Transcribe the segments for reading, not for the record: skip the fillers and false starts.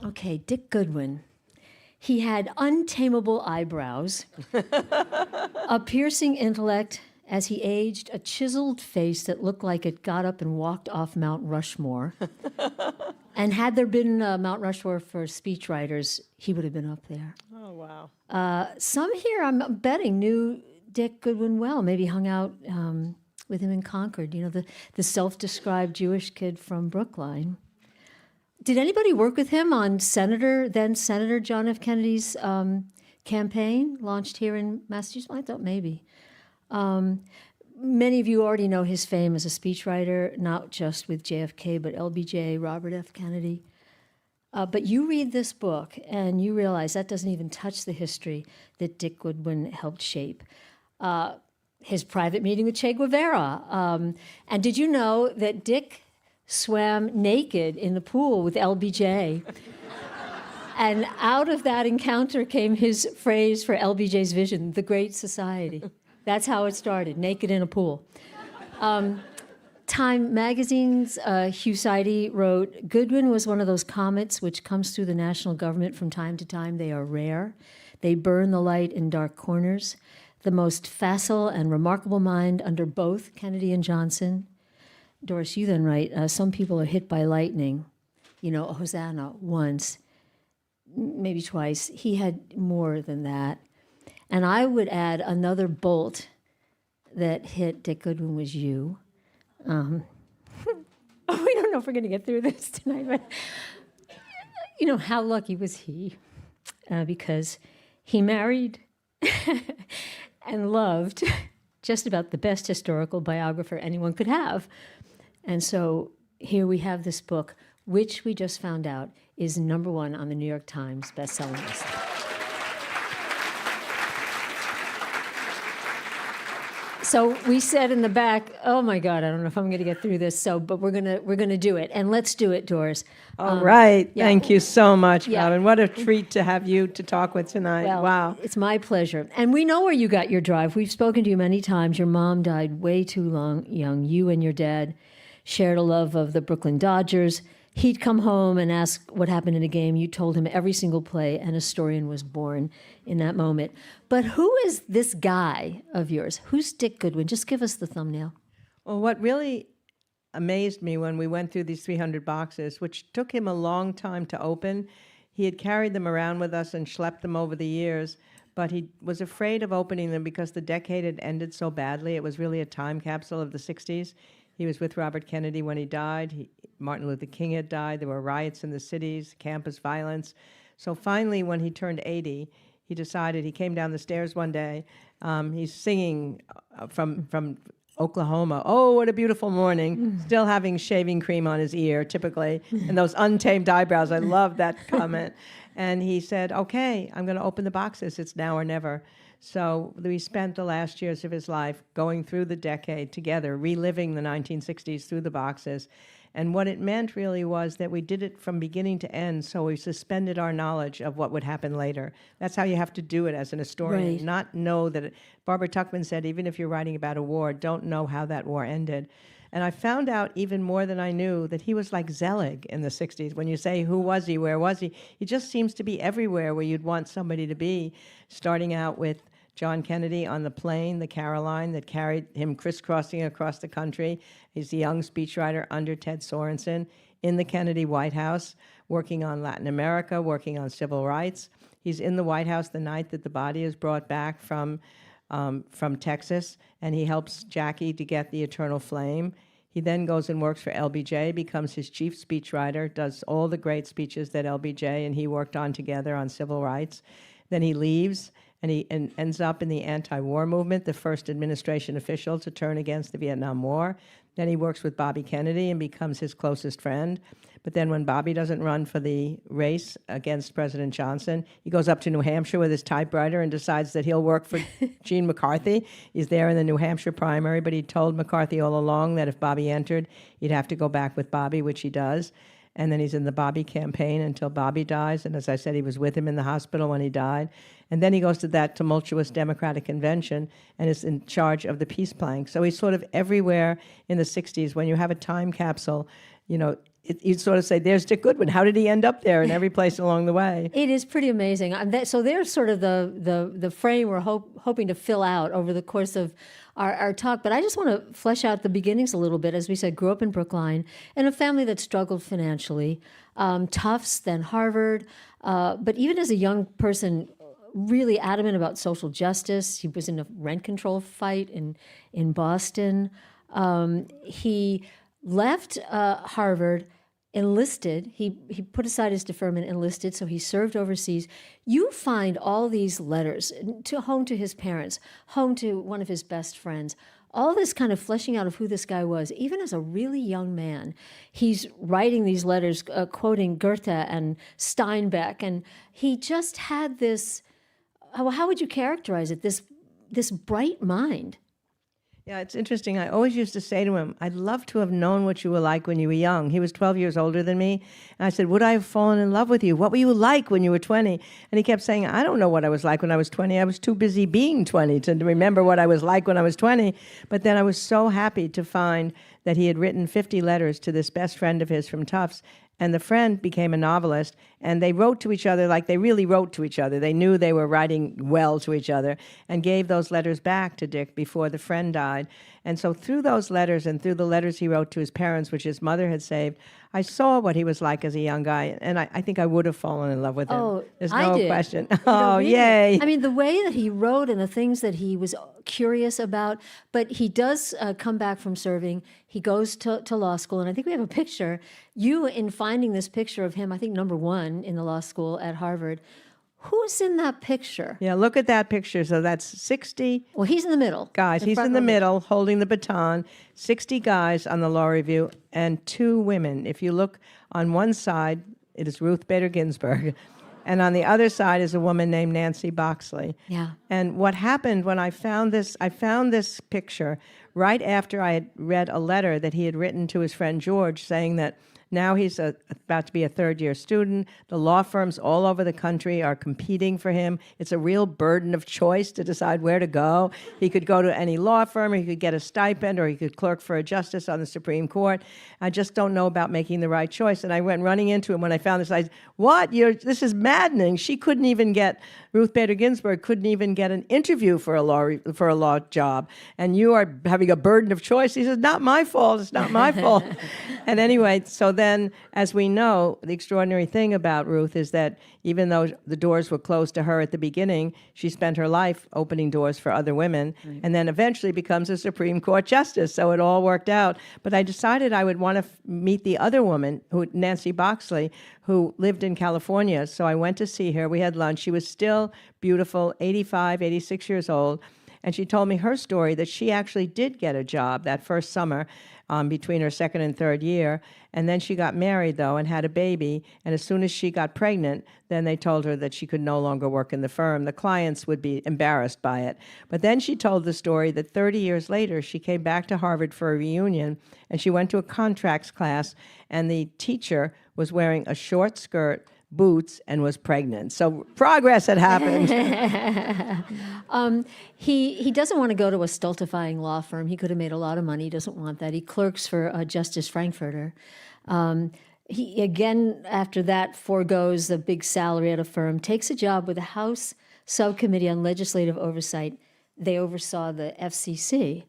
Okay, Dick Goodwin. He had untamable eyebrows, a piercing intellect as he aged, a chiseled face that looked like it got up and walked off Mount Rushmore. And had there been Mount Rushmore for speechwriters, he would have been up there. Oh, wow. Some here, I'm betting, knew Dick Goodwin well, maybe hung out with him in Concord, you know, the self-described Jewish kid from Brookline. Did anybody work with him on then Senator John F. Kennedy's campaign launched here in Massachusetts? I thought maybe. Many of you already know his fame as a speechwriter, not just with JFK, but LBJ, Robert F. Kennedy. But you read this book and you realize that doesn't even touch the history that Dick Goodwin helped shape. His private meeting with Che Guevara. And did you know that Dick swam naked in the pool with LBJ? And out of that encounter came his phrase for LBJ's vision, the Great Society. That's how it started, naked in a pool. Time magazine's Hugh Sidey wrote, Goodwin was one of those comets which comes through the national government from time to time. They are rare. They burn the light in dark corners. The most facile and remarkable mind under both Kennedy and Johnson. Doris, you then write, some people are hit by lightning. You know, Hosanna once, maybe twice. He had more than that. And I would add another bolt that hit Dick Goodwin was you. We don't know if we're going to get through this tonight, but you know, how lucky was he? Because he married and loved just about the best historical biographer anyone could have. And so here we have this book, which we just found out is #1 on the New York Times bestselling list. So we said in the back, oh my God, I don't know if I'm going to get through this. But we're gonna do it, and let's do it, Doris. All right. yeah. Thank you so much, Yeah. Robin. What a treat to have you to talk with tonight. Well, Wow. it's my pleasure. And we know where you got your drive. We've spoken to you many times. Your mom died way too young. You and your dad shared a love of the Brooklyn Dodgers. He'd come home and ask what happened in a game. You told him every single play. An historian was born in that moment. But who is this guy of yours? Who's Dick Goodwin? Just give us the thumbnail. Well, what really amazed me when we went through these 300 boxes, which took him a long time to open, he had carried them around with us and schlepped them over the years, but he was afraid of opening them because the decade had ended so badly. It was really a time capsule of the 60s. He was with Robert Kennedy when he died. Martin Luther King had died. There were riots in the cities, campus violence. So finally, when he turned 80, he decided, he came down the stairs one day. He's singing from Oklahoma, "Oh, what a beautiful morning," still having shaving cream on his ear, typically, and those untamed eyebrows. I love that comment. And he said, okay, I'm going to open the boxes. It's now or never. So we spent the last years of his life going through the decade together, reliving the 1960s through the boxes. And what it meant really was that we did it from beginning to end, so we suspended our knowledge of what would happen later. That's how you have to do it as an historian, Right. not know that Barbara Tuchman said, even if you're writing about a war, don't know how that war ended. And I found out even more than I knew that he was like Zelig in the 60s. When you say, who was he, where was he? He just seems to be everywhere where you'd want somebody to be, starting out with John Kennedy on the plane, the Caroline, that carried him crisscrossing across the country. He's a young speechwriter under Ted Sorensen in the Kennedy White House, working on Latin America, working on civil rights. He's in the White House the night that the body is brought back from Texas, and he helps Jackie to get the eternal flame. He then goes and works for LBJ, becomes his chief speechwriter, does all the great speeches that LBJ and he worked on together on civil rights. Then he leaves, and he ends up in the anti-war movement, the first administration official to turn against the Vietnam War. Then he works with Bobby Kennedy and becomes his closest friend. But then when Bobby doesn't run for the race against President Johnson, he goes up to New Hampshire with his typewriter and decides that he'll work for Gene McCarthy. He's there in the New Hampshire primary, but he told McCarthy all along that if Bobby entered, he'd have to go back with Bobby, which he does. And then he's in the Bobby campaign until Bobby dies. And as I said, he was with him in the hospital when he died. And then he goes to that tumultuous Democratic convention and is in charge of the peace plank. So he's sort of everywhere in the 60s. When you have a time capsule, you know, you'd sort of say, there's Dick Goodwin. How did he end up there in every place along the way? It is pretty amazing. So there's sort of the frame we're hoping to fill out over the course of our talk. But I just want to flesh out the beginnings a little bit. As we said, grew up in Brookline in a family that struggled financially. Tufts, then Harvard. But even as a young person, really adamant about social justice. He was in a rent control fight in Boston. He left Harvard, enlisted. He put aside his deferment, enlisted, so he served overseas. You find all these letters home to his parents, home to one of his best friends, all this kind of fleshing out of who this guy was. Even as a really young man, he's writing these letters, quoting Goethe and Steinbeck, and he just had this, how would you characterize it, this bright mind. Yeah, it's interesting. I always used to say to him, I'd love to have known what you were like when you were young. He was 12 years older than me. And I said, would I have fallen in love with you? What were you like when you were 20? And he kept saying, I don't know what I was like when I was 20. I was too busy being 20 to remember what I was like when I was 20. But then I was so happy to find that he had written 50 letters to this best friend of his from Tufts. And the friend became a novelist, and they wrote to each other like they really wrote to each other. They knew they were writing well to each other, and gave those letters back to Dick before the friend died. And so through those letters and through the letters he wrote to his parents, which his mother had saved, I saw what he was like as a young guy, and I think I would have fallen in love with him. Oh, there's I no did. question. Really? Yay. I mean, the way that he wrote and the things that he was curious about, but he does come back from serving. He goes to law school, and I think we have a picture. You, in finding this picture of him, I think number one in the law school at Harvard, who's in that picture? Yeah, look at that picture. So that's 60 Well, he's in the middle. guys. He's in the middle holding the baton, 60 guys on the law review, and 2 women. If you look on one side, it is Ruth Bader Ginsburg, and on the other side is a woman named Nancy Boxley. Yeah. And what happened when I found this picture right after I had read a letter that he had written to his friend George saying that now he's about to be a third-year student. The law firms all over the country are competing for him. It's a real burden of choice to decide where to go. He could go to any law firm, or he could get a stipend, or he could clerk for a justice on the Supreme Court. I just don't know about making the right choice. And I went running into him when I found this. I said, what? This is maddening. She couldn't even get, Ruth Bader Ginsburg couldn't even get an interview for a law job. And you are having a burden of choice. He says, not my fault. It's not my fault. And anyway, so then, as we know, the extraordinary thing about Ruth is that even though the doors were closed to her at the beginning, she spent her life opening doors for other women, and then eventually becomes a Supreme Court justice. So it all worked out. But I decided I would want to meet the other woman, Nancy Boxley, who lived in California. So I went to see her. We had lunch. She was still beautiful, 85, 86 years old. And she told me her story that she actually did get a job that first summer between her second and third year. And then she got married, though, and had a baby. And as soon as she got pregnant, then they told her that she could no longer work in the firm. The clients would be embarrassed by it. But then she told the story that 30 years later, she came back to Harvard for a reunion, and she went to a contracts class, and the teacher was wearing a short skirt, boots, and was pregnant. So progress had happened. He doesn't want to go to a stultifying law firm. He could have made a lot of money. He doesn't want that. He clerks for Justice Frankfurter. He, again, after that, forgoes the big salary at a firm, takes a job with the House Subcommittee on Legislative Oversight. They oversaw the FCC.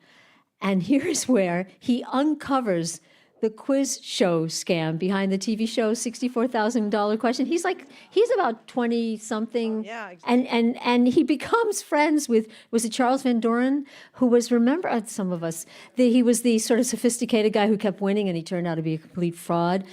And here's where he uncovers the quiz show scam behind the TV show $64,000 question. He's about 20-something. Yeah, exactly. And he becomes friends with, was it Charles Van Doren, who was, remember, some of us, he was the sort of sophisticated guy who kept winning, and he turned out to be a complete fraud.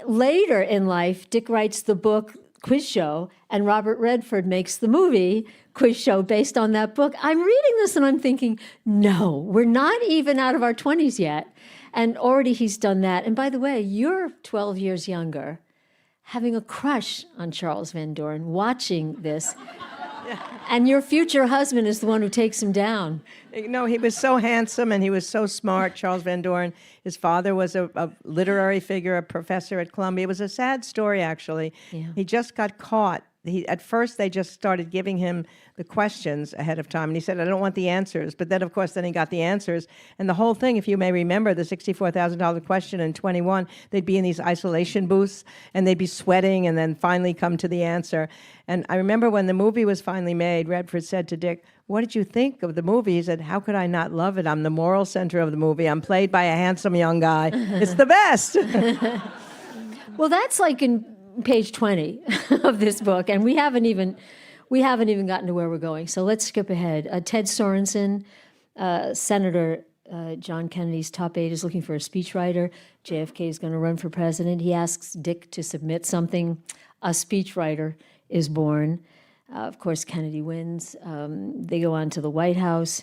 Later in life, Dick writes the book Quiz Show, and Robert Redford makes the movie Quiz Show based on that book. I'm reading this and I'm thinking, no, we're not even out of our 20s yet. And already he's done that. And by the way, you're 12 years younger, having a crush on Charles Van Doren, watching this. And your future husband is the one who takes him down. No, he was so handsome and he was so smart, Charles Van Doren. His father was a literary figure, a professor at Columbia. It was a sad story, actually. Yeah. He just got caught at first they just started giving him the questions ahead of time, and he said, I don't want the answers. But then, of course, then he got the answers. And the whole thing, if you may remember, the $64,000 question in 21, they'd be in these isolation booths, and they'd be sweating, and then finally come to the answer. And I remember when the movie was finally made, Redford said to Dick, what did you think of the movie? He said, how could I not love it? I'm the moral center of the movie. I'm played by a handsome young guy. It's the best. Well, that's like in page 20 of this book, and we haven't even gotten to where we're going. So let's skip ahead. Ted Sorensen, Senator John Kennedy's top aide, is looking for a speechwriter. JFK is going to run for president. He asks Dick to submit something. A speechwriter is born. Of course, Kennedy wins. They go on to the White House.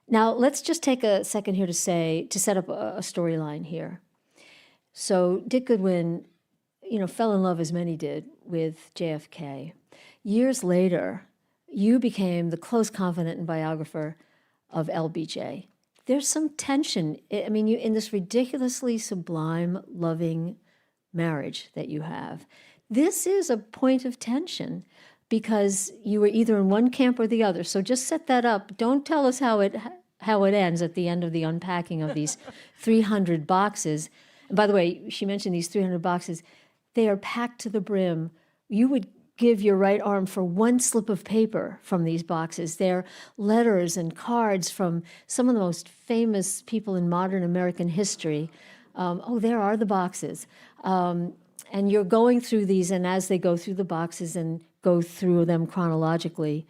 Now, let's just take a second here to set up a storyline here. So Dick Goodwin, fell in love, as many did, with JFK. Years later, you became the close confidant and biographer of LBJ. There's some tension. I mean, you in this ridiculously sublime, loving marriage that you have. This is a point of tension because you were either in one camp or the other. So just set that up. Don't tell us how it ends at the end of the unpacking of these 300 boxes. And by the way, she mentioned these 300 boxes. They are packed to the brim. You would give your right arm for one slip of paper from these boxes. They're letters and cards from some of the most famous people in modern American history. There are the boxes. And you're going through these, and as they go through the boxes and go through them chronologically,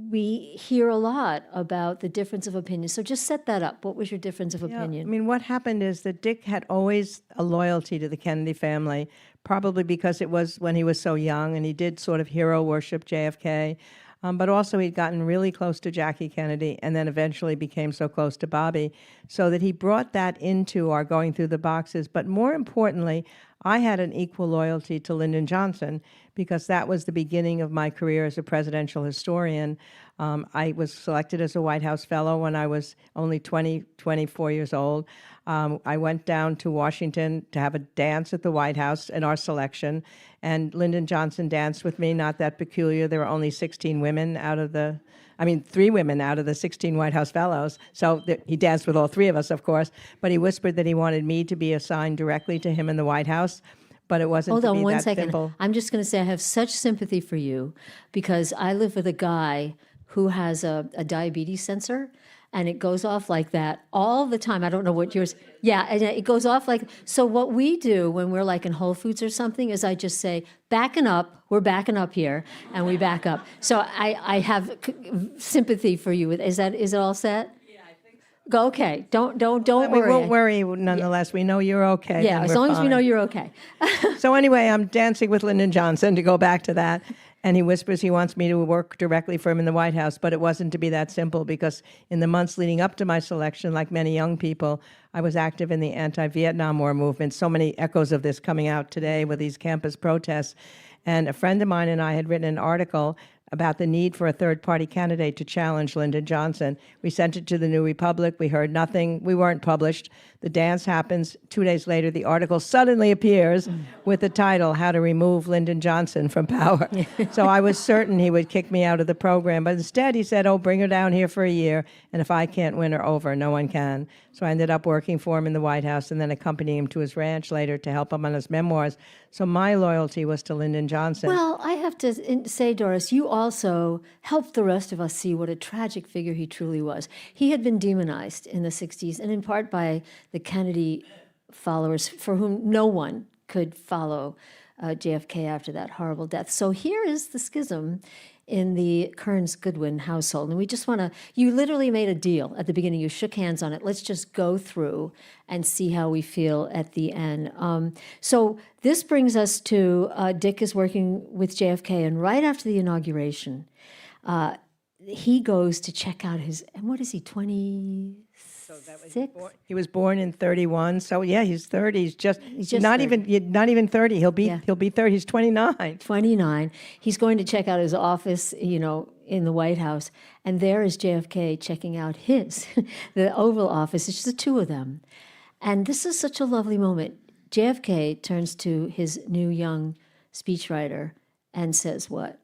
we hear a lot about the difference of opinion. So just set that up. What was your difference of opinion? I mean, what happened is that Dick had always a loyalty to the Kennedy family, probably because it was when he was so young, and he did sort of hero worship JFK. But also he'd gotten really close to Jackie Kennedy and then eventually became so close to Bobby, so that he brought that into our going through the boxes. But more importantly, I had an equal loyalty to Lyndon Johnson because that was the beginning of my career as a presidential historian. I was selected as a White House Fellow when I was only 24 years old. I went down to Washington to have a dance at the White House in our selection, and Lyndon Johnson danced with me, not that peculiar. There were only 3 women out of the 16 White House Fellows. So he danced with all 3 of us, of course, but he whispered that he wanted me to be assigned directly to him in the White House. But it wasn't Hold to on be one that second. simple. I'm just going to say I have such sympathy for you because I live with a guy who has a diabetes sensor, and it goes off like that all the time. I don't know what yours. Yeah, and it goes off like. So what we do when we're like in Whole Foods or something is I just say, backing up. We're backing up here, and we back up. So I have sympathy for you. Is it all set? Go, okay. Don't worry. We won't worry nonetheless. We know you're okay. Yeah, as long as we know you're okay. So anyway, I'm dancing with Lyndon Johnson, to go back to that. And he whispers he wants me to work directly for him in the White House, but it wasn't to be that simple because in the months leading up to my selection, like many young people, I was active in the anti-Vietnam War movement. So many echoes of this coming out today with these campus protests. And a friend of mine and I had written an article about the need for a third-party candidate to challenge Lyndon Johnson. We sent it to the New Republic. We heard nothing. We weren't published. The dance happens. 2 days later, the article suddenly appears with the title, How to Remove Lyndon Johnson from Power. So I was certain he would kick me out of the program. But instead, he said, bring her down here for a year, and if I can't win her over, no one can. So I ended up working for him in the White House and then accompanying him to his ranch later to help him on his memoirs. So my loyalty was to Lyndon Johnson. Well, I have to say, Doris, you also helped the rest of us see what a tragic figure he truly was. He had been demonized in the 60s, and in part by the Kennedy followers, for whom no one could follow JFK after that horrible death. So here is the schism in the Kearns Goodwin household. And we just want to, you literally made a deal at the beginning. You shook hands on it. Let's just go through and see how we feel at the end. So this brings us to Dick is working with JFK, and right after the inauguration, he goes to check out his, and what is he, 26? He was born in 31, so yeah, he's 30. He's just not 30. even 30. He'll be 30. He's 29. 29. He's going to check out his office, in the White House, and there is JFK checking out his, the Oval Office. It's just the 2 of them. And this is such a lovely moment. JFK turns to his new young speechwriter and says what?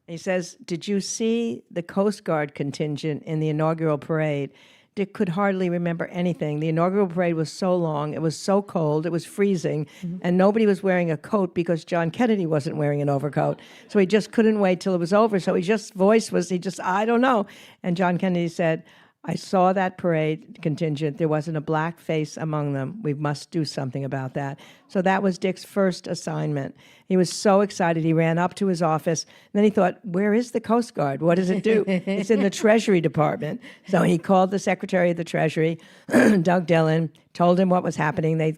He says, "Did you see the Coast Guard contingent in the inaugural parade?" Dick could hardly remember anything. The inaugural parade was so long, it was so cold, it was freezing, and nobody was wearing a coat because John Kennedy wasn't wearing an overcoat. So he just couldn't wait till it was over. So I don't know. And John Kennedy said, "I saw that parade contingent. There wasn't a black face among them. We must do something about that." So that was Dick's first assignment. He was so excited. He ran up to his office. And then he thought, where is the Coast Guard? What does it do? It's in the Treasury Department. So he called the Secretary of the Treasury, Doug Dillon, told him what was happening. They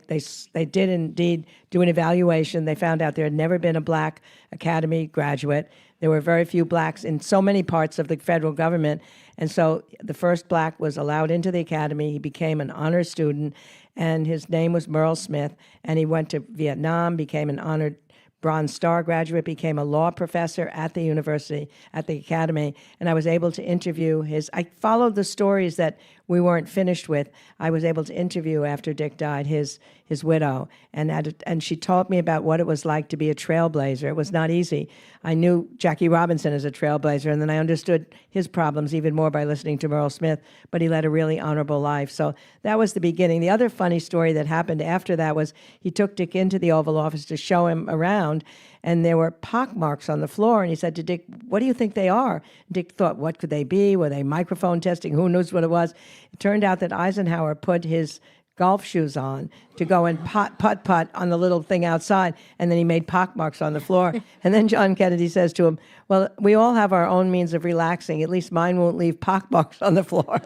did indeed do an evaluation. They found out there had never been a black academy graduate. There were very few blacks in so many parts of the federal government. And so the first black was allowed into the academy. He became an honor student, and his name was Merle Smith. And he went to Vietnam, became an honored Bronze Star graduate, became a law professor at the university, at the academy, and I was able to interview I followed the stories that we weren't finished with. I was able to interview, after Dick died, his widow, and she taught me about what it was like to be a trailblazer. It was not easy. I knew Jackie Robinson as a trailblazer, and then I understood his problems even more by listening to Merle Smith, but he led a really honorable life. So that was the beginning. The other funny story that happened after that was he took Dick into the Oval Office to show him around, and there were pockmarks on the floor, and he said to Dick, "What do you think they are?" Dick thought, what could they be? Were they microphone testing? Who knows what it was? It turned out that Eisenhower put his golf shoes on to go and putt on the little thing outside, and then he made pockmarks on the floor. And then John Kennedy says to him, "Well, we all have our own means of relaxing. At least mine won't leave pockmarks on the floor."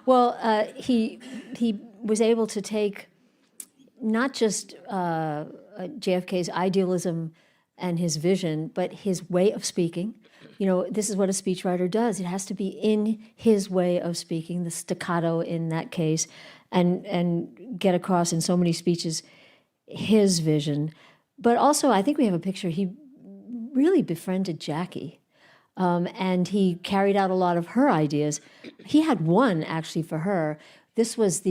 Well, he was able to take not just JFK's idealism and his vision, but his way of speaking. You know, this is what a speechwriter does. It has to be in his way of speaking, the staccato in that case, and get across in so many speeches his vision. But also, I think we have a picture, he really befriended Jackie, and he carried out a lot of her ideas. He had one, actually, for her. This was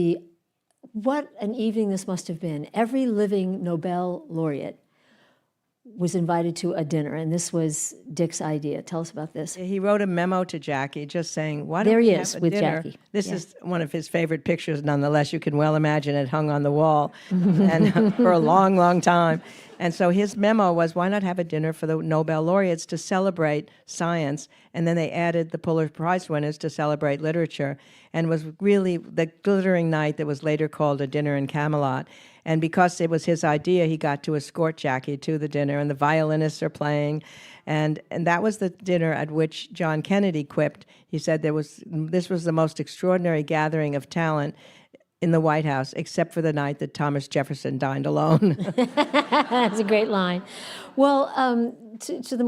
what an evening this must have been. Every living Nobel laureate was invited to a dinner, and this was Dick's idea. Tell us about this. He wrote a memo to Jackie just saying, "Why don't There we he have is a with dinner?" Jackie. This Yeah. is one of his favorite pictures, nonetheless. You can well imagine it hung on the wall and for a long, long time. And so his memo was, why not have a dinner for the Nobel laureates to celebrate science? And then they added the Pulitzer Prize winners to celebrate literature, and was really the glittering night that was later called a dinner in Camelot. And because it was his idea, he got to escort Jackie to the dinner, and the violinists are playing. And that was the dinner at which John Kennedy quipped. He said this was the most extraordinary gathering of talent in the White House, except for the night that Thomas Jefferson dined alone. That's a great line. Well, to the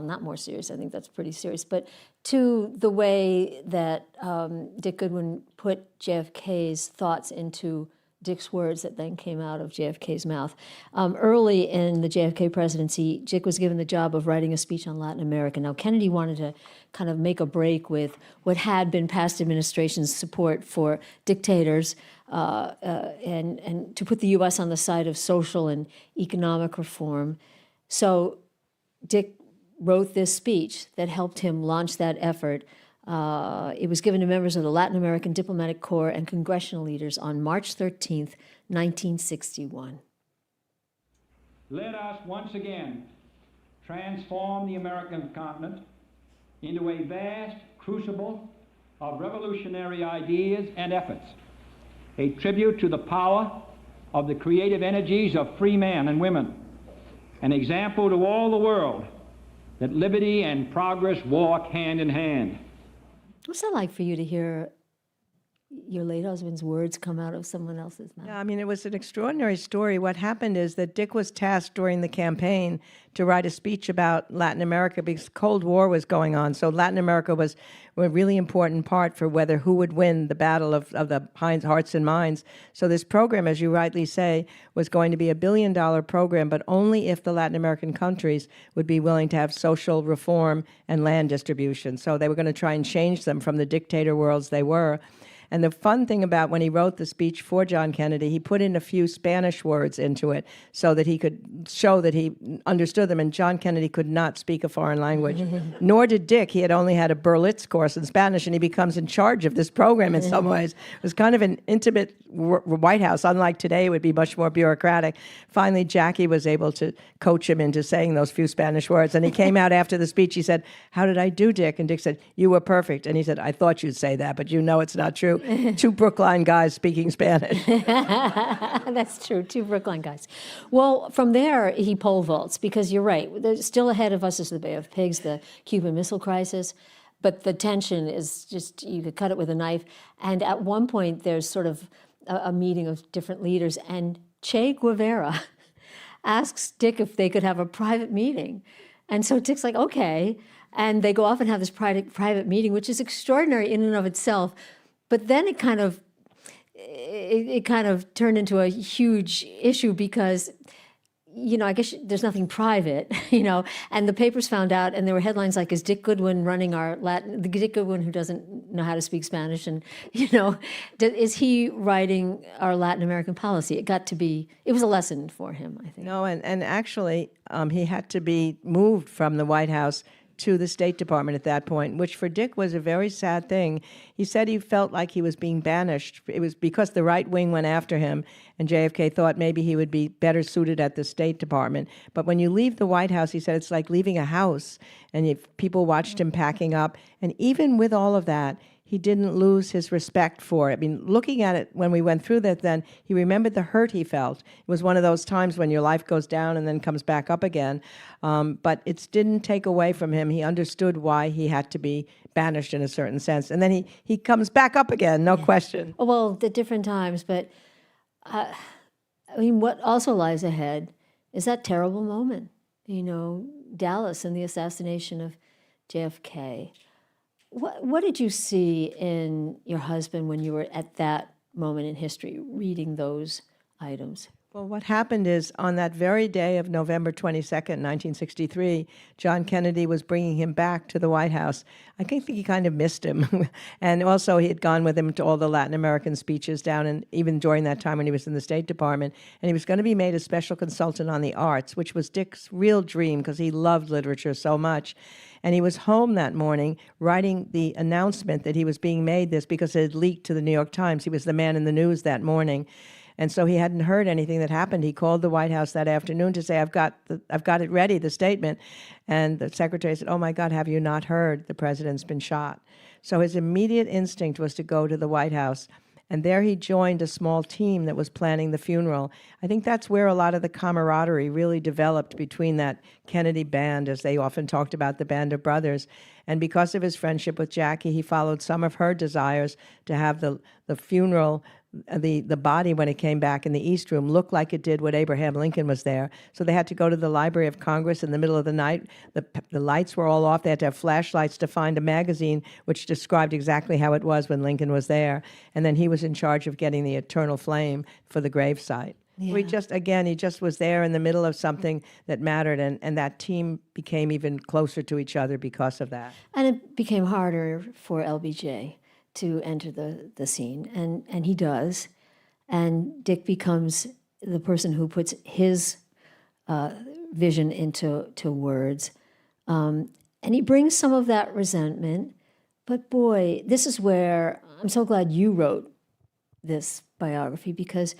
not more serious, I think that's pretty serious, but to the way that Dick Goodwin put JFK's thoughts into Dick's words that then came out of JFK's mouth. Early in the JFK presidency, Dick was given the job of writing a speech on Latin America. Now, Kennedy wanted to kind of make a break with what had been past administration's support for dictators and to put the U.S. on the side of social and economic reform. So Dick wrote this speech that helped him launch that effort. It was given to members of the Latin American Diplomatic Corps and congressional leaders on March 13th, 1961. Let us once again transform the American continent into a vast crucible of revolutionary ideas and efforts, a tribute to the power of the creative energies of free men and women, an example to all the world that liberty and progress walk hand in hand. What's that like for you to hear your late husband's words come out of someone else's mouth? Yeah, I mean, it was an extraordinary story. What happened is that Dick was tasked during the campaign to write a speech about Latin America because Cold War was going on. So Latin America was a really important part for who would win the battle of the hearts and minds. So this program, as you rightly say, was going to be $1 billion program, but only if the Latin American countries would be willing to have social reform and land distribution. So they were going to try and change them from the dictator worlds they were. And the fun thing about when he wrote the speech for John Kennedy, he put in a few Spanish words into it so that he could show that he understood them. And John Kennedy could not speak a foreign language, nor did Dick. He had only had a Berlitz course in Spanish, and he becomes in charge of this program in some ways. It was kind of an intimate White House. Unlike today, it would be much more bureaucratic. Finally, Jackie was able to coach him into saying those few Spanish words. And he came out after the speech. He said, "How did I do, Dick?" And Dick said, "You were perfect." And he said, "I thought you'd say that, but you know it's not true." Two Brookline guys speaking Spanish. That's true, two Brookline guys. Well, from there, he pole vaults, because you're right. Still ahead of us is the Bay of Pigs, the Cuban Missile Crisis. But the tension is just, you could cut it with a knife. And at one point, there's sort of a meeting of different leaders, and Che Guevara asks Dick if they could have a private meeting. And so Dick's like, okay. And they go off and have this private meeting, which is extraordinary in and of itself. But then it kind of turned into a huge issue because, I guess there's nothing private, and the papers found out, and there were headlines like, "Is Dick Goodwin running our Latin?" The Dick Goodwin who doesn't know how to speak Spanish, and is he writing our Latin American policy? It was a lesson for him, I think. No, and actually, he had to be moved from the White House to the State Department at that point, which for Dick was a very sad thing. He said he felt like he was being banished. It was because the right wing went after him, and JFK thought maybe he would be better suited at the State Department. But when you leave the White House, he said it's like leaving a house, and people watched him packing up. And even with all of that, he didn't lose his respect for it. I mean, looking at it when we went through that, then he remembered the hurt he felt. It was one of those times when your life goes down and then comes back up again. But it didn't take away from him. He understood why he had to be banished in a certain sense. And then he comes back up again, no question. Well, at different times, but what also lies ahead is that terrible moment, Dallas and the assassination of JFK. What did you see in your husband when you were at that moment in history, reading those items? Well, what happened is on that very day of November 22nd, 1963, John Kennedy was bringing him back to the White House. I think he kind of missed him. And also he had gone with him to all the Latin American speeches down, and even during that time when he was in the State Department. And he was going to be made a special consultant on the arts, which was Dick's real dream because he loved literature so much. And he was home that morning writing the announcement that he was being made this because it had leaked to the New York Times. He was the man in the news that morning. And so he hadn't heard anything that happened. He called the White House that afternoon to say, I've got it ready, the statement. And the secretary said, "Oh my God, have you not heard? The president's been shot." So his immediate instinct was to go to the White House. And there he joined a small team that was planning the funeral. I think that's where a lot of the camaraderie really developed between that Kennedy band, as they often talked about, the Band of Brothers. And because of his friendship with Jackie, he followed some of her desires to have the funeral, the body when it came back in the East Room, look like it did when Abraham Lincoln was there. So they had to go to the Library of Congress in the middle of the night. The lights were all off. They had to have flashlights to find a magazine which described exactly how it was when Lincoln was there. And then he was in charge of getting the eternal flame for the gravesite. Yeah. He just was there in the middle of something that mattered, and that team became even closer to each other because of that. And it became harder for LBJ to enter the scene, and he does. And Dick becomes the person who puts his vision into words. And he brings some of that resentment. But boy, this is where I'm so glad you wrote this biography, because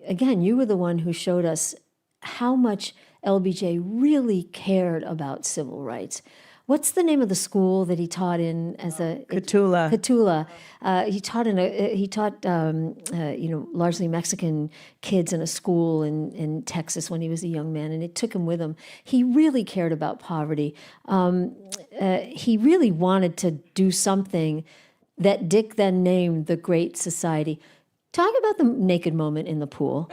again, you were the one who showed us how much LBJ really cared about civil rights. What's the name of the school that he taught in as a Catula? Catula. He taught largely Mexican kids in a school in Texas when he was a young man, and it took him with him. He really cared about poverty. He really wanted to do something that Dick then named the Great Society. Talk about the naked moment in the pool.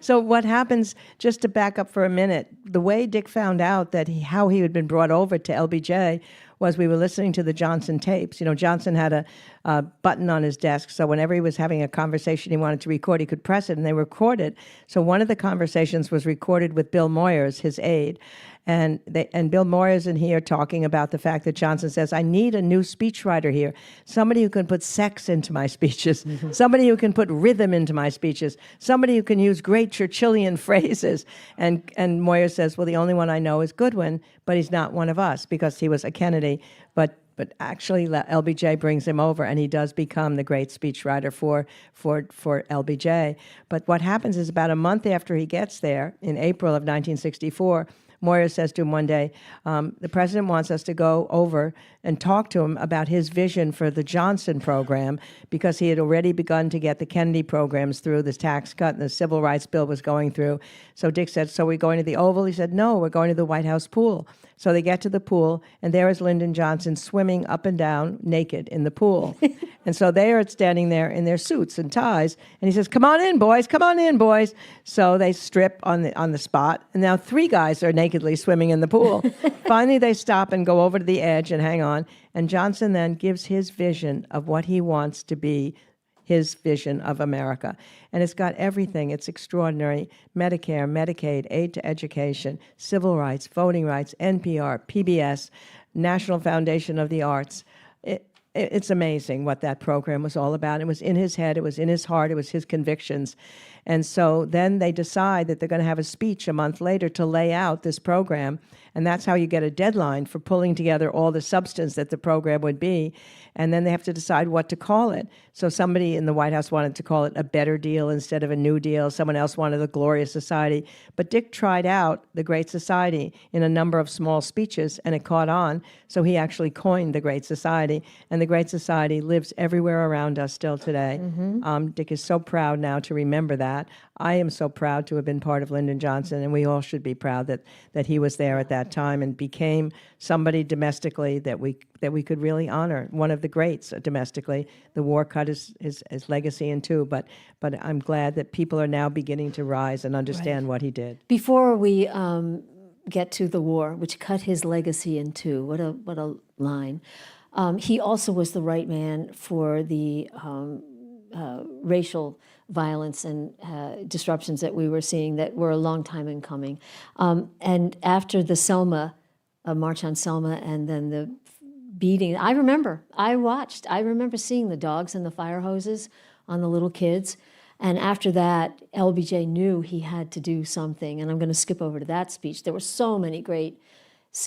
So what happens, just to back up for a minute, the way Dick found out that how he had been brought over to LBJ was we were listening to the Johnson tapes. You know, Johnson had a button on his desk, so whenever he was having a conversation he wanted to record, he could press it, and they recorded. So one of the conversations was recorded with Bill Moyers, his aide, and Bill Moyers and he are talking about the fact that Johnson says, I need a new speechwriter here, somebody who can put sex into my speeches, somebody who can put rhythm into my speeches, somebody who can use great Churchillian phrases. And Moyers says, well, the only one I know is Goodwin, but he's not one of us because he was a Kennedy. But actually, LBJ brings him over, and he does become the great speechwriter for LBJ. But what happens is about a month after he gets there, in April of 1964, Moyer says to him one day, the president wants us to go over and talk to him about his vision for the Johnson program, because he had already begun to get the Kennedy programs through, this tax cut and the civil rights bill was going through. So Dick said, so we're going to the Oval? He said, no, we're going to the White House pool. So they get to the pool, and there is Lyndon Johnson swimming up and down naked in the pool. And so they are standing there in their suits and ties, and he says, come on in, boys, come on in, boys. So they strip on the spot, and now 3 guys are nakedly swimming in the pool. Finally, they stop and go over to the edge and hang on, and Johnson then gives his vision of what he wants to be his vision of America. And it's got everything. It's extraordinary. Medicare, Medicaid, aid to education, civil rights, voting rights, NPR, PBS, National Foundation of the Arts. It's amazing what that program was all about. It was in his head. It was in his heart. It was his convictions. And so then they decide that they're going to have a speech a month later to lay out this program. And that's how you get a deadline for pulling together all the substance that the program would be. And then they have to decide what to call it. So somebody in the White House wanted to call it a better deal instead of a new deal. Someone else wanted the Glorious Society. But Dick tried out the Great Society in a number of small speeches, and it caught on. So he actually coined the Great Society. And the Great Society lives everywhere around us still today. Dick is so proud now to remember that. I am so proud to have been part of Lyndon Johnson, and we all should be proud that he was there at that time and became somebody domestically that we could really honor. One of the greats domestically. The war cut his legacy in two, but I'm glad that people are now beginning to rise and understand what he did. Before we get to the war, which cut his legacy in two, what a line. He also was the right man for the racial violence and disruptions that we were seeing that were a long time in coming. And after the Selma, March on Selma, and then the beating, I remember seeing the dogs and the fire hoses on the little kids. And after that, LBJ knew he had to do something. And I'm going to skip over to that speech. There were so many great,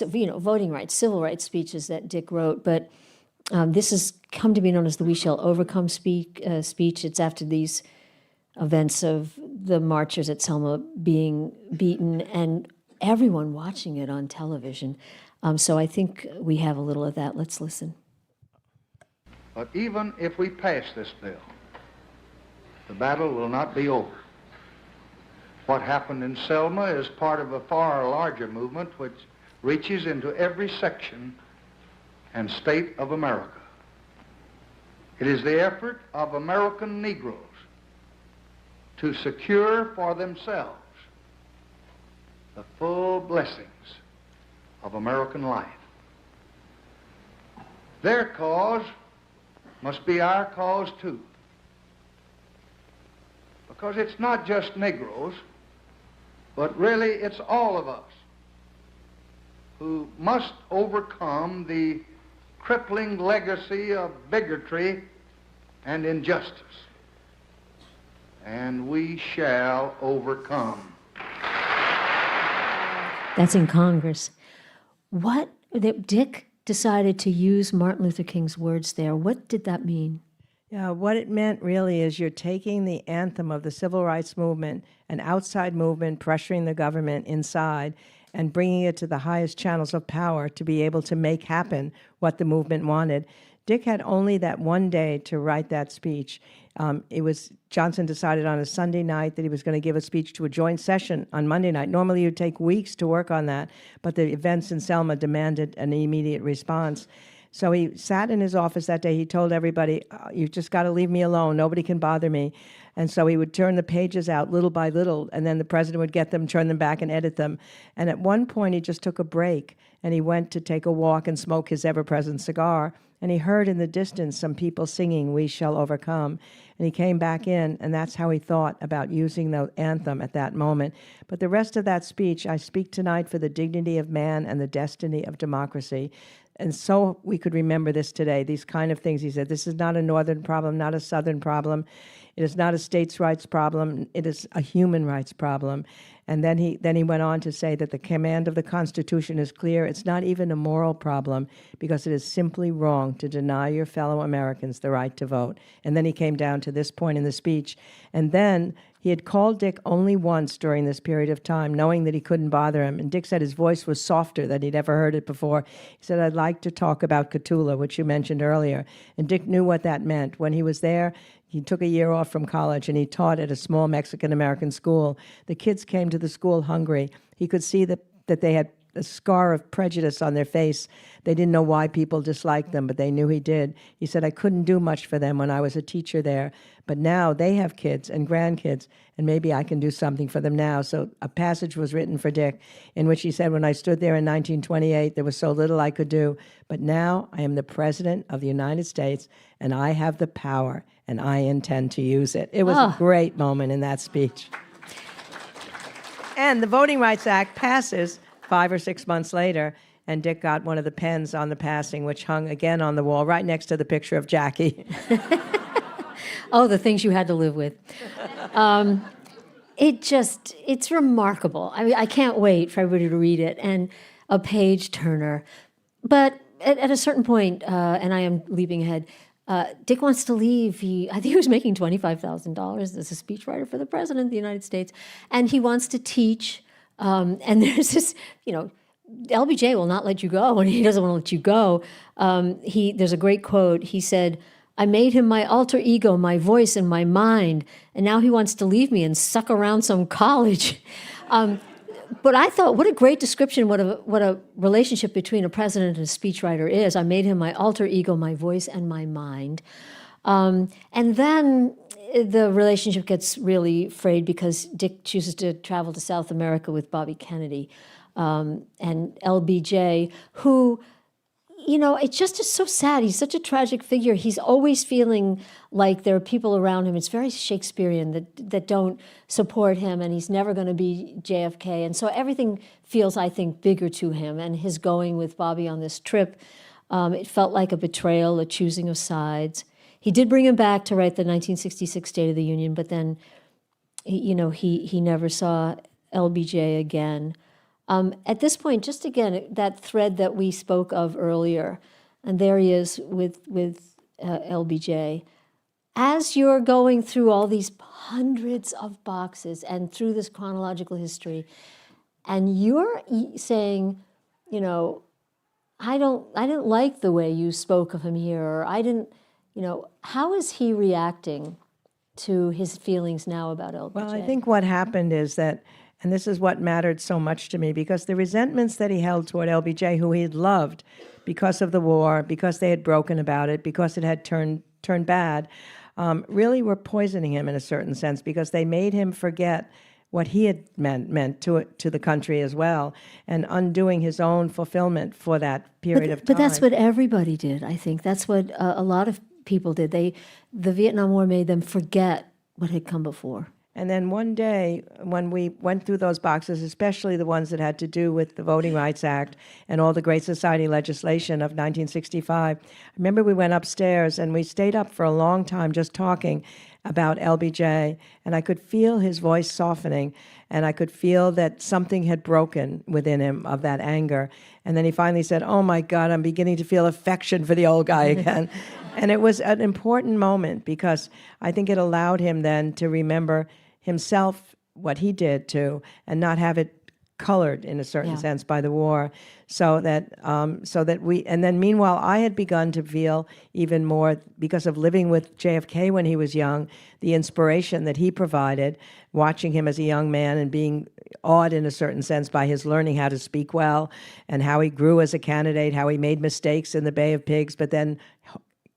voting rights, civil rights speeches that Dick wrote. But this has come to be known as the We Shall Overcome speech. It's after these events of the marchers at Selma being beaten and everyone watching it on television. So I think we have a little of that. Let's listen. But even if we pass this bill, the battle will not be over. What happened in Selma is part of a far larger movement which reaches into every section and state of America. It is the effort of American Negroes to secure for themselves the full blessings of American life. Their cause must be our cause too. Because it's not just Negroes, but really it's all of us who must overcome the crippling legacy of bigotry and injustice. And we shall overcome. That's in Congress. Dick decided to use Martin Luther King's words there. What did that mean? Yeah, what it meant really is you're taking the anthem of the civil rights movement, an outside movement pressuring the government inside, and bringing it to the highest channels of power to be able to make happen what the movement wanted. Dick had only that one day to write that speech. Johnson decided on a Sunday night that he was going to give a speech to a joint session on Monday night. Normally you'd take weeks to work on that, but the events in Selma demanded an immediate response. So he sat in his office that day. He told everybody, "You've just got to leave me alone. Nobody can bother me." And so he would turn the pages out little by little, and then the president would get them, turn them back, and edit them. And at one point, he just took a break, and he went to take a walk and smoke his ever-present cigar. And he heard in the distance some people singing, "We Shall Overcome." And he came back in, and that's how he thought about using the anthem at that moment. But the rest of that speech, "I speak tonight for the dignity of man and the destiny of democracy." And so we could remember this today, these kind of things. He said, this is not a northern problem, not a southern problem. It is not a states' rights problem. It is a human rights problem. And then he went on to say that the command of the Constitution is clear. It's not even a moral problem because it is simply wrong to deny your fellow Americans the right to vote. And then he came down to this point in the speech. And then he had called Dick only once during this period of time, knowing that he couldn't bother him. And Dick said his voice was softer than he'd ever heard it before. He said, "I'd like to talk about Cthulhu," which you mentioned earlier. And Dick knew what that meant. When he was there, he took a year off from college, and he taught at a small Mexican-American school. The kids came to the school hungry. He could see that they had a scar of prejudice on their face. They didn't know why people disliked them, but they knew he did. He said, "I couldn't do much for them when I was a teacher there, but now they have kids and grandkids, and maybe I can do something for them now." So a passage was written for Dick in which he said, "When I stood there in 1928, there was so little I could do, but now I am the President of the United States, and I have the power, and I intend to use it." It was a great moment in that speech. And the Voting Rights Act passes 5 or 6 months later, and Dick got one of the pens on the passing, which hung again on the wall right next to the picture of Jackie. Oh, the things you had to live with. It's remarkable. I mean, I can't wait for everybody to read it, and a page turner. But at a certain point, and I am leaping ahead, Dick wants to leave. I think he was making $25,000 as a speechwriter for the President of the United States, and he wants to teach. And there's this, LBJ will not let you go, and he doesn't want to let you go. There's a great quote. He said, "I made him my alter ego, my voice, and my mind, and now he wants to leave me and suck around some college." But I thought, what a great description, what a relationship between a president and a speechwriter is. "I made him my alter ego, my voice, and my mind." And then the relationship gets really frayed because Dick chooses to travel to South America with Bobby Kennedy and LBJ, who, it's just so sad. He's such a tragic figure. He's always feeling like there are people around him. It's very Shakespearean that don't support him, and he's never going to be JFK. And so everything feels, I think, bigger to him. And his going with Bobby on this trip, it felt like a betrayal, a choosing of sides. He did bring him back to write the 1966 State of the Union, but then, he never saw LBJ again. At this point, just again, that thread that we spoke of earlier, and there he is with LBJ. As you're going through all these hundreds of boxes and through this chronological history, and you're saying, I didn't like the way you spoke of him here, or I didn't. How is he reacting to his feelings now about LBJ? Well, I think what happened is that, and this is what mattered so much to me, because the resentments that he held toward LBJ, who he had loved because of the war, because they had broken about it, because it had turned bad, really were poisoning him in a certain sense, because they made him forget what he had meant to the country as well, and undoing his own fulfillment for that period of time. But that's what everybody did, I think. That's what a lot of people did. The Vietnam War made them forget what had come before. And then one day, when we went through those boxes, especially the ones that had to do with the Voting Rights Act and all the Great Society legislation of 1965, I remember we went upstairs and we stayed up for a long time just talking about LBJ, and I could feel his voice softening, and I could feel that something had broken within him of that anger. And then he finally said, "Oh my God, I'm beginning to feel affection for the old guy again." And it was an important moment, because I think it allowed him then to remember himself, what he did too, and not have it colored in a certain Yeah. sense by the war, so that we, and then meanwhile I had begun to feel even more, because of living with JFK when he was young, the inspiration that he provided, watching him as a young man and being awed in a certain sense by his learning how to speak well and how he grew as a candidate, how he made mistakes in the Bay of Pigs, but then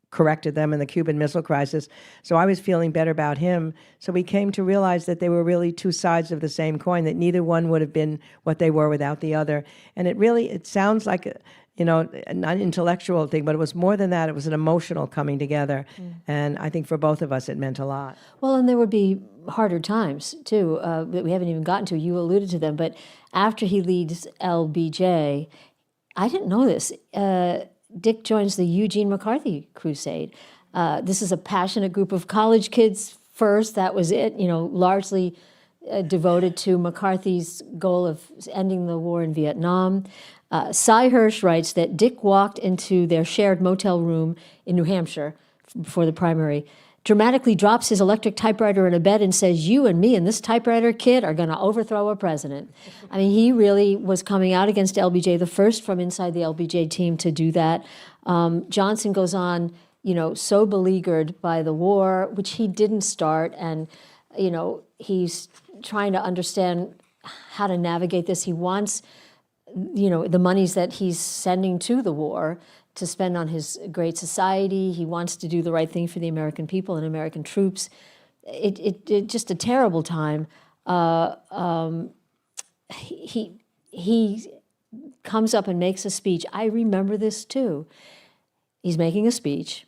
corrected them in the Cuban Missile Crisis. So I was feeling better about him. So we came to realize that they were really two sides of the same coin, that neither one would have been what they were without the other. And it sounds like an intellectual thing, but it was more than that. It was an emotional coming together. And I think for both of us, it meant a lot. Well, and there would be harder times, too, that we haven't even gotten to. You alluded to them. But after he leads LBJ, I didn't know this. Dick joins the Eugene McCarthy crusade. This is a passionate group of college kids first. That was it, largely devoted to McCarthy's goal of ending the war in Vietnam. Cy Hirsch writes that Dick walked into their shared motel room in New Hampshire before the primary, dramatically drops his electric typewriter in a bed and says, "You and me and this typewriter kid are going to overthrow a president." I mean, he really was coming out against LBJ, the first from inside the LBJ team to do that. Johnson goes on, so beleaguered by the war, which he didn't start, and, he's trying to understand how to navigate this. He wants, the monies that he's sending to the war to spend on his great society. He wants to do the right thing for the American people and American troops. It just a terrible time. He comes up and makes a speech. I remember this too. He's making a speech,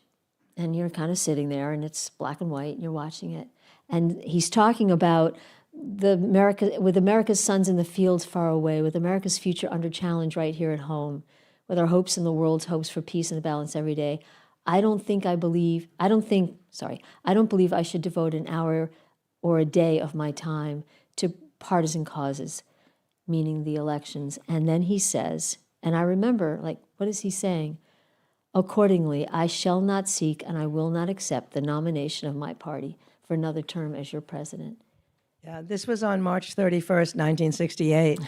and you're kind of sitting there, and it's black and white, and you're watching it. And he's talking about with America's sons in the fields far away, with America's future under challenge right here at home, with our hopes and the world's hopes for peace and balance every day. I don't believe I should devote an hour or a day of my time to partisan causes, meaning the elections. And then he says, and I remember, what is he saying? "Accordingly, I shall not seek and I will not accept the nomination of my party for another term as your president." Yeah, this was on March 31st, 1968.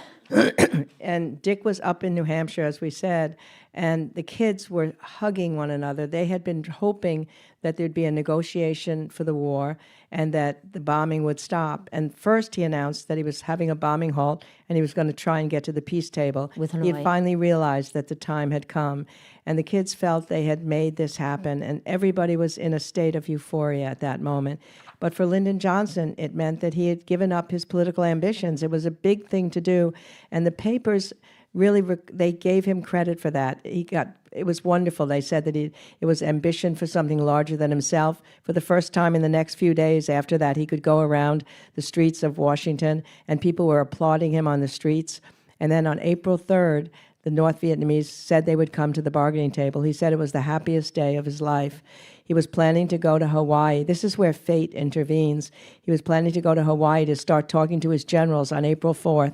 And Dick was up in New Hampshire, as we said, and the kids were hugging one another. They had been hoping that there'd be a negotiation for the war and that the bombing would stop. And first he announced that he was having a bombing halt and he was going to try and get to the peace table. He had finally realized that the time had come. And the kids felt they had made this happen, and everybody was in a state of euphoria at that moment. But for Lyndon Johnson, it meant that he had given up his political ambitions. It was a big thing to do, and the papers really, they gave him credit for that. It was wonderful. They said that it was ambition for something larger than himself. For the first time in the next few days after that, he could go around the streets of Washington, and people were applauding him on the streets. And then on April 3rd, the North Vietnamese said they would come to the bargaining table. He said it was the happiest day of his life. He was planning to go to Hawaii. This is where fate intervenes. He was planning to go to Hawaii to start talking to his generals on April 4th.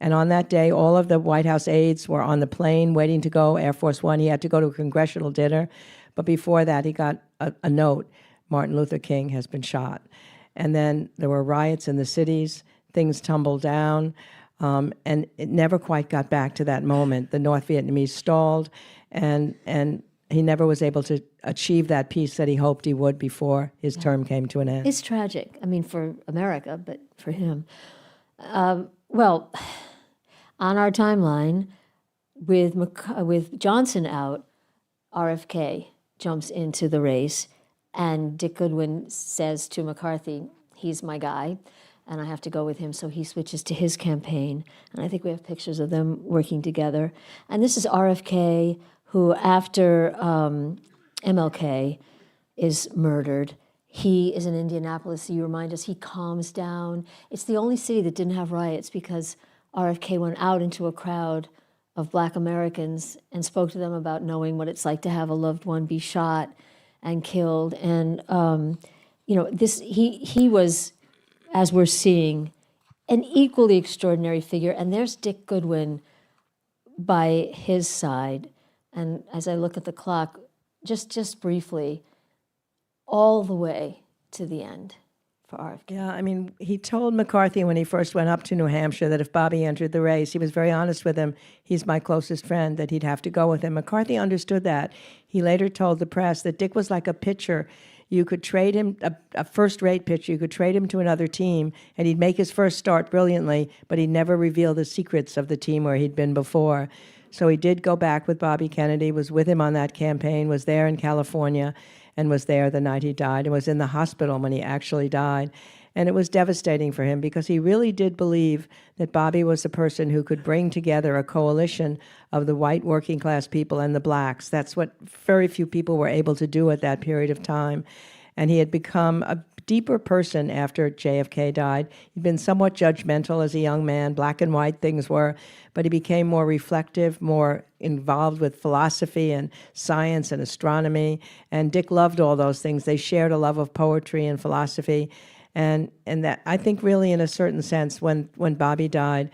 And on that day, all of the White House aides were on the plane waiting to go, Air Force One. He had to go to a congressional dinner. But before that, he got a note, "Martin Luther King has been shot." And then there were riots in the cities. Things tumbled down. And it never quite got back to that moment. The North Vietnamese stalled, and he never was able to achieve that peace that he hoped he would before his term came to an end. It's tragic. I mean, for America, but for him. Well, on our timeline, with Johnson out, RFK jumps into the race, and Dick Goodwin says to McCarthy, "He's my guy, and I have to go with him," so he switches to his campaign. And I think we have pictures of them working together. And this is RFK, who after MLK is murdered, he is in Indianapolis. You remind us, he calms down. It's the only city that didn't have riots because RFK went out into a crowd of Black Americans and spoke to them about knowing what it's like to have a loved one be shot and killed. And, he was, as we're seeing, an equally extraordinary figure. And there's Dick Goodwin by his side. And as I look at the clock, just briefly, all the way to the end, for RFK. Yeah, I mean, he told McCarthy when he first went up to New Hampshire that if Bobby entered the race, he was very honest with him. He's my closest friend, that he'd have to go with him. McCarthy understood that. He later told the press that Dick was like a pitcher. You could trade him, a first-rate pitcher, you could trade him to another team, and he'd make his first start brilliantly, but he'd never reveal the secrets of the team where he'd been before. So he did go back with Bobby Kennedy, was with him on that campaign, was there in California, and was there the night he died, and was in the hospital when he actually died. And it was devastating for him because he really did believe that Bobby was a person who could bring together a coalition of the white working class people and the blacks. That's what very few people were able to do at that period of time. And he had become a deeper person after JFK died. He'd been somewhat judgmental as a young man, black and white things were, but he became more reflective, more involved with philosophy and science and astronomy. And Dick loved all those things. They shared a love of poetry and philosophy. And that, I think, really in a certain sense, when Bobby died,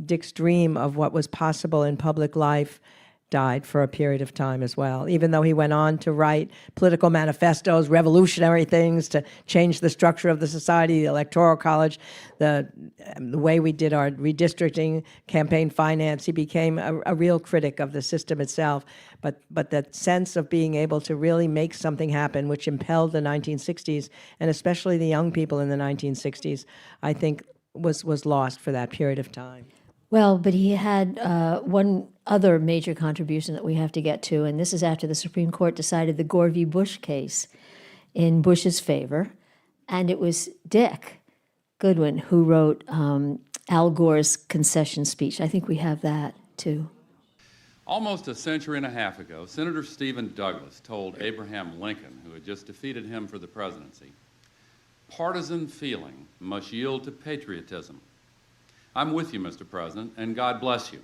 Dick's dream of what was possible in public life died for a period of time as well, even though he went on to write political manifestos, revolutionary things to change the structure of the society, the Electoral College, the way we did our redistricting, campaign finance. He became a real critic of the system itself. But that sense of being able to really make something happen, which impelled the 1960s, and especially the young people in the 1960s, I think was lost for that period of time. Well, but he had one other major contribution that we have to get to, and this is after the Supreme Court decided the Gore v. Bush case in Bush's favor, and it was Dick Goodwin who wrote Al Gore's concession speech. I think we have that, too. Almost a century and a half ago, Senator Stephen Douglas told Abraham Lincoln, who had just defeated him for the presidency, "Partisan feeling must yield to patriotism. I'm with you, Mr. President, and God bless you."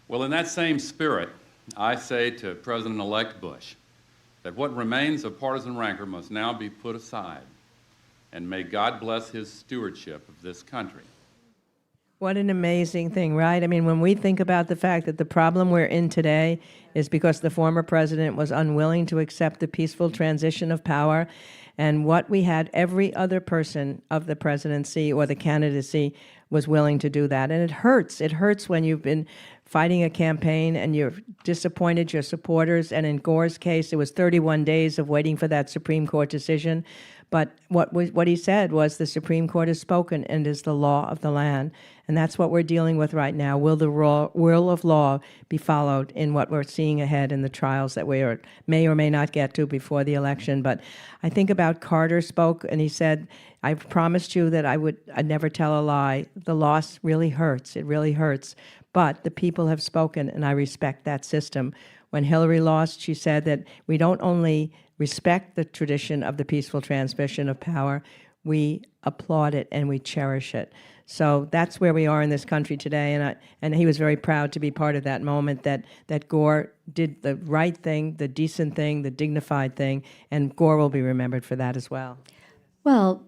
Well, in that same spirit, I say to President-elect Bush that what remains of partisan rancor must now be put aside, and may God bless his stewardship of this country. What an amazing thing, right? I mean, when we think about the fact that the problem we're in today is because the former president was unwilling to accept the peaceful transition of power, and what we had, every other person of the presidency or the candidacy was willing to do that. And it hurts. It hurts when you've been fighting a campaign and you're disappointed your supporters. And in Gore's case, it was 31 days of waiting for that Supreme Court decision. But what he said was the Supreme Court has spoken and is the law of the land. And that's what we're dealing with right now. Will the rule of law be followed in what we're seeing ahead in the trials that we may or may not get to before the election? But I think about Carter spoke, and he said, "I promised you that I'd never tell a lie. The loss really hurts. It really hurts. But the people have spoken, and I respect that system." When Hillary lost, she said that we don't only respect the tradition of the peaceful transmission of power, we applaud it and we cherish it. So that's where we are in this country today, and he was very proud to be part of that moment, that Gore did the right thing, the decent thing, the dignified thing, and Gore will be remembered for that as well. Well,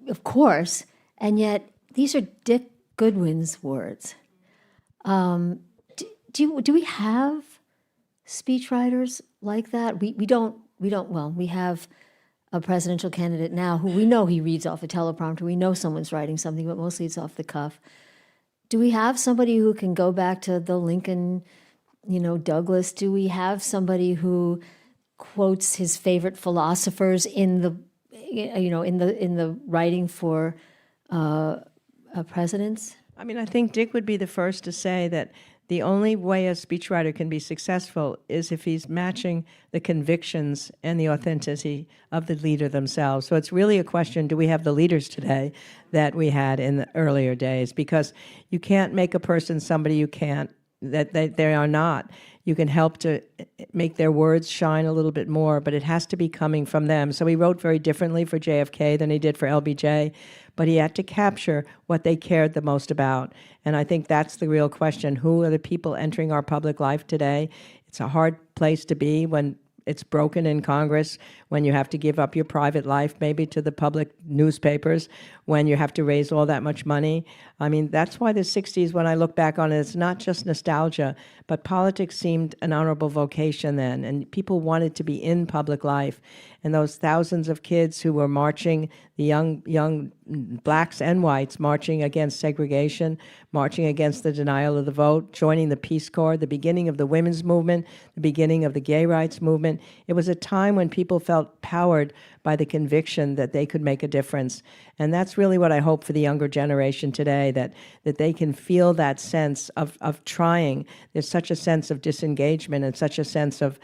of course, and yet these are Dick Goodwin's words. Do we have speechwriters like that? We don't. Well, we have a presidential candidate now who we know he reads off a teleprompter. We know someone's writing something, but mostly it's off the cuff. Do we have somebody who can go back to the Lincoln, Douglas? Do we have somebody who quotes his favorite philosophers in the writing for presidents? I mean, I think Dick would be the first to say that the only way a speechwriter can be successful is if he's matching the convictions and the authenticity of the leader themselves. So it's really a question, do we have the leaders today that we had in the earlier days? Because you can't make a person somebody you can't, that they are not. You can help to make their words shine a little bit more, but it has to be coming from them. So he wrote very differently for JFK than he did for LBJ, but he had to capture what they cared the most about. And I think that's the real question. Who are the people entering our public life today? It's a hard place to be when it's broken in Congress, when you have to give up your private life maybe to the public newspapers, when you have to raise all that much money. I mean, that's why the 60s, when I look back on it, it's not just nostalgia, but politics seemed an honorable vocation then, and people wanted to be in public life. And those thousands of kids who were marching, the young blacks and whites marching against segregation, marching against the denial of the vote, joining the Peace Corps, the beginning of the women's movement, the beginning of the gay rights movement. It was a time when people felt powered by the conviction that they could make a difference. And that's really what I hope for the younger generation today, that they can feel that sense of trying. There's such a sense of disengagement and such a sense of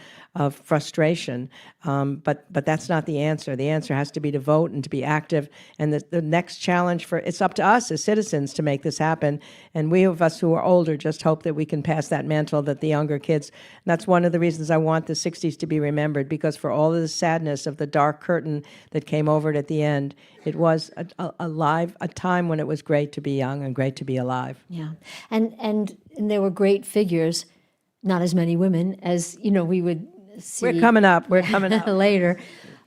frustration, but that's not the answer. The answer has to be to vote and to be active. And the next challenge it's up to us as citizens to make this happen. And we of us who are older just hope that we can pass that mantle that the younger kids. And that's one of the reasons I want the 60s to be remembered, because for all of the sadness of the dark curtain that came over it at the end, it was a time when it was great to be young and great to be alive. Yeah, and there were great figures, not as many women as, we would see. We're coming up later.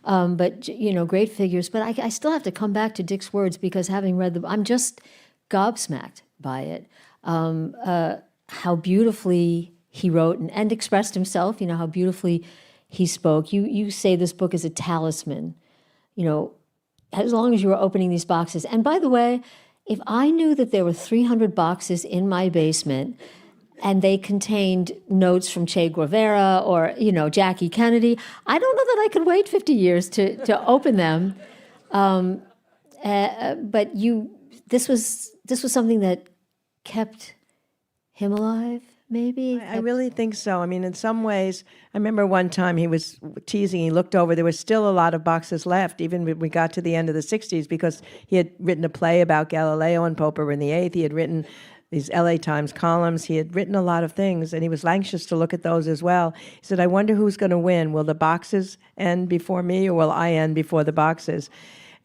But, great figures. But I still have to come back to Dick's words, because having read I'm just gobsmacked by it. How beautifully he wrote and expressed himself, how beautifully he spoke. You say this book is a talisman, as long as you were opening these boxes. And by the way, if I knew that there were 300 boxes in my basement and they contained notes from Che Guevara or, Jackie Kennedy, I don't know that I could wait 50 years to open them. But this was something that kept him alive, maybe? I really think so. I mean, in some ways, I remember one time he was teasing, he looked over, there was still a lot of boxes left, even when we got to the end of the 60s, because he had written a play about Galileo and Pope Urban VIII. He had written these LA Times columns. He had written a lot of things, and he was anxious to look at those as well. He said, I wonder who's going to win. Will the boxes end before me, or will I end before the boxes?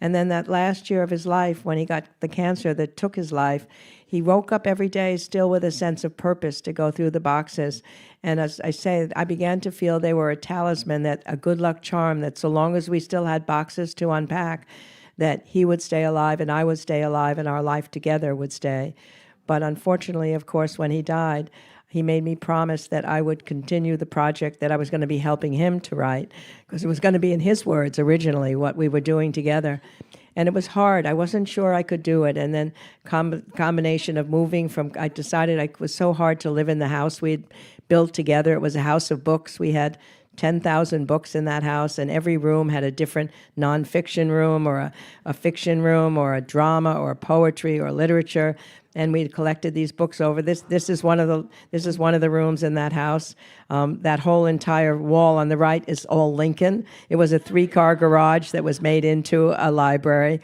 And then that last year of his life, when he got the cancer that took his life, he woke up every day still with a sense of purpose to go through the boxes. And as I say, I began to feel they were a talisman, that a good luck charm, that so long as we still had boxes to unpack, that he would stay alive and I would stay alive and our life together would stay. But unfortunately, of course, when he died, he made me promise that I would continue the project that I was going to be helping him to write, because it was going to be in his words originally, what we were doing together. And it was hard. I wasn't sure I could do it. And then combination of moving from, I decided it was so hard to live in the house we had built together. It was a house of books. We had 10,000 books in that house, and every room had a different nonfiction room or a fiction room or a drama or poetry or literature. And we collected these books over this. This is one of the rooms in that house. That whole entire wall on the right is all Lincoln. It was a 3-car garage that was made into a library,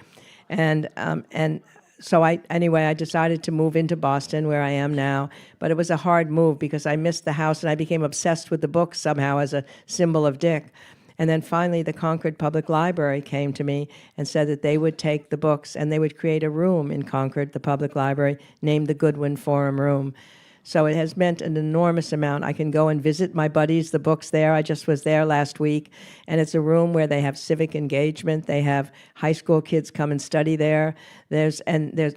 and so I decided to move into Boston, where I am now. But it was a hard move because I missed the house, and I became obsessed with the books somehow as a symbol of Dick. And then finally, the Concord Public Library came to me and said that they would take the books and they would create a room in Concord, the public library, named the Goodwin Forum Room. So it has meant an enormous amount. I can go and visit my buddies, the books there. I just was there last week. And it's a room where they have civic engagement. They have high school kids come and study there. There's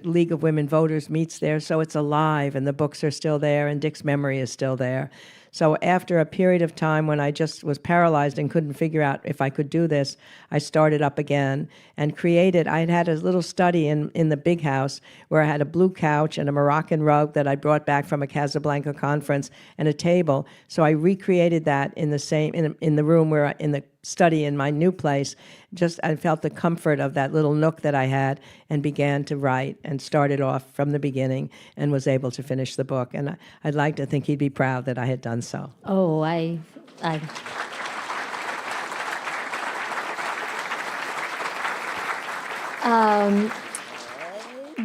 League of Women Voters meets there. So it's alive, and the books are still there, and Dick's memory is still there. So after a period of time when I just was paralyzed and couldn't figure out if I could do this, I started up again and created. I had a little study in the big house where I had a blue couch and a Moroccan rug that I brought back from a Casablanca conference and a table. So I recreated that in the room where in the study in my new place. Just I felt the comfort of that little nook that I had and began to write and started off from the beginning and was able to finish the book. And I'd like to think he'd be proud that I had done so. Oh, I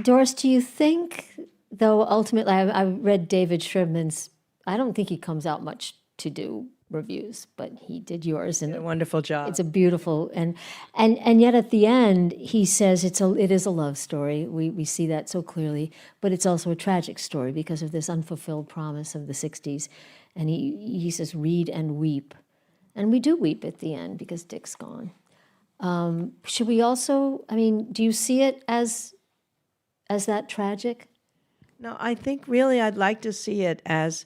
Doris, do you think, though, ultimately, I read David Shribman's, I don't think he comes out much to do reviews, but he did yours, and a wonderful job. It's a beautiful, and yet at the end he says it is a love story. We see that so clearly, but it's also a tragic story because of this unfulfilled promise of the 60s. And he says, read and weep. And we do weep at the end because Dick's gone. Should we also, I mean, do you see it as that tragic? No, I think really I'd like to see it as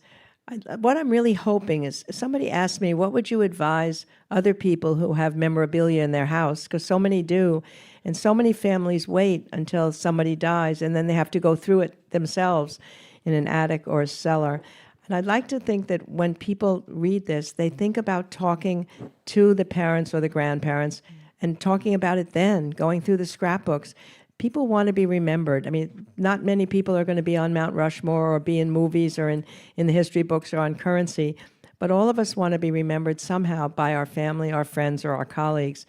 what I'm really hoping is somebody asked me, what would you advise other people who have memorabilia in their house? Because so many do, and so many families wait until somebody dies, and then they have to go through it themselves in an attic or a cellar. And I'd like to think that when people read this, they think about talking to the parents or the grandparents and talking about it then, going through the scrapbooks. People want to be remembered. I mean, not many people are going to be on Mount Rushmore or be in movies or in the history books or on currency, but all of us want to be remembered somehow by our family, our friends, or our colleagues.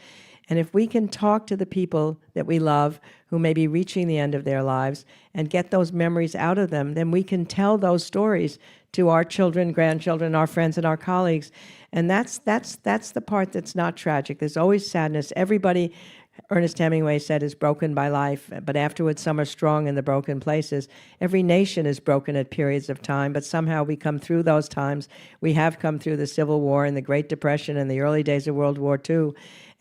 And if we can talk to the people that we love who may be reaching the end of their lives and get those memories out of them, then we can tell those stories to our children, grandchildren, our friends, and our colleagues. And that's the part that's not tragic. There's always sadness. Everybody, Ernest Hemingway said, is broken by life, but afterwards some are strong in the broken places. Every nation is broken at periods of time, but somehow we come through those times. We have come through the Civil War and the Great Depression and the early days of World War II,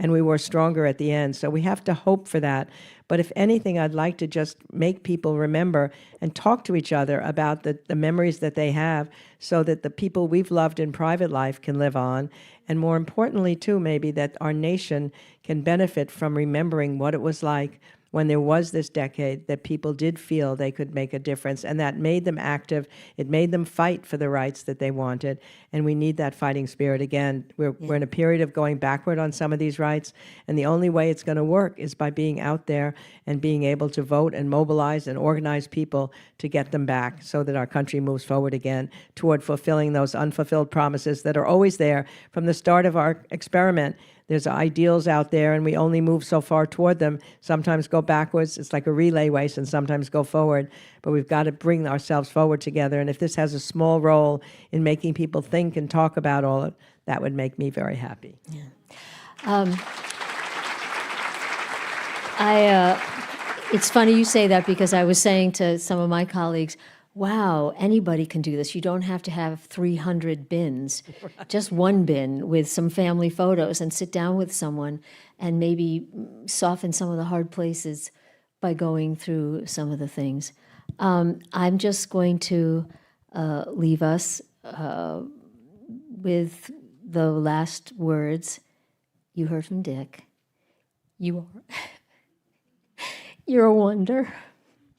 and we were stronger at the end. So we have to hope for that. But if anything, I'd like to just make people remember and talk to each other about the memories that they have so that the people we've loved in private life can live on. And more importantly, too, maybe that our nation can benefit from remembering what it was like when there was this decade that people did feel they could make a difference, and that made them active. It made them fight for the rights that they wanted, and we need that fighting spirit again. We're in a period of going backward on some of these rights, and the only way it's going to work is by being out there and being able to vote and mobilize and organize people to get them back so that our country moves forward again toward fulfilling those unfulfilled promises that are always there from the start of our experiment. There's ideals out there, and we only move so far toward them. Sometimes go backwards. It's like a relay race, and sometimes go forward. But we've got to bring ourselves forward together. And if this has a small role in making people think and talk about all of it, that would make me very happy. Yeah. It's funny you say that because I was saying to some of my colleagues, wow, anybody can do this. You don't have to have 300 bins, just one bin with some family photos, and sit down with someone and maybe soften some of the hard places by going through some of the things. I'm just going to leave us with the last words. You heard from Dick. You're a wonder.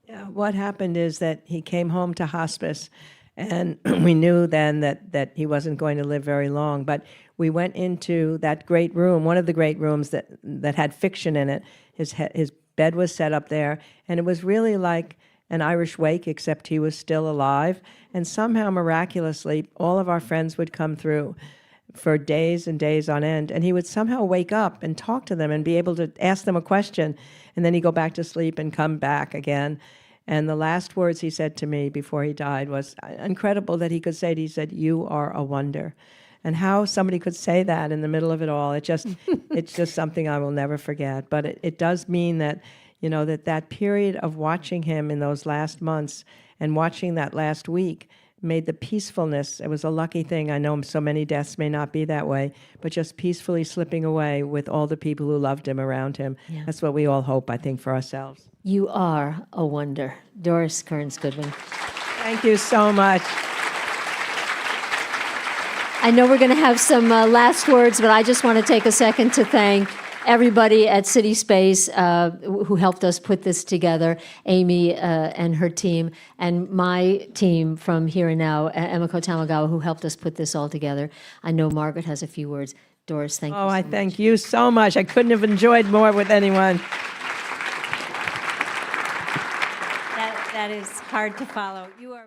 Yeah, what happened is that he came home to hospice, and we knew then that he wasn't going to live very long. But we went into that great room, one of the great rooms that had fiction in it. His bed was set up there, and it was really like an Irish wake, except he was still alive. And somehow, miraculously, all of our friends would come through for days and days on end, and he would somehow wake up and talk to them and be able to ask them a question, and then he'd go back to sleep and come back again. And the last words he said to me before he died was incredible that he could say it. He said, "You are a wonder." And how somebody could say that in the middle of it all, it's just something I will never forget. But it does mean that, that period of watching him in those last months and watching that last week made the peacefulness, it was a lucky thing. I know so many deaths may not be that way, but just peacefully slipping away with all the people who loved him around him. Yeah. That's what we all hope, I think, for ourselves. You are a wonder. Doris Kearns Goodwin. Thank you so much. I know we're going to have some last words, but I just want to take a second to thank everybody at CitySpace who helped us put this together, Amy and her team, and my team from Here and Now, Emiko Tamagawa, who helped us put this all together. I know Margaret has a few words. Doris, thank you so much. I thank you so much. I couldn't have enjoyed more with anyone. That is hard to follow. You are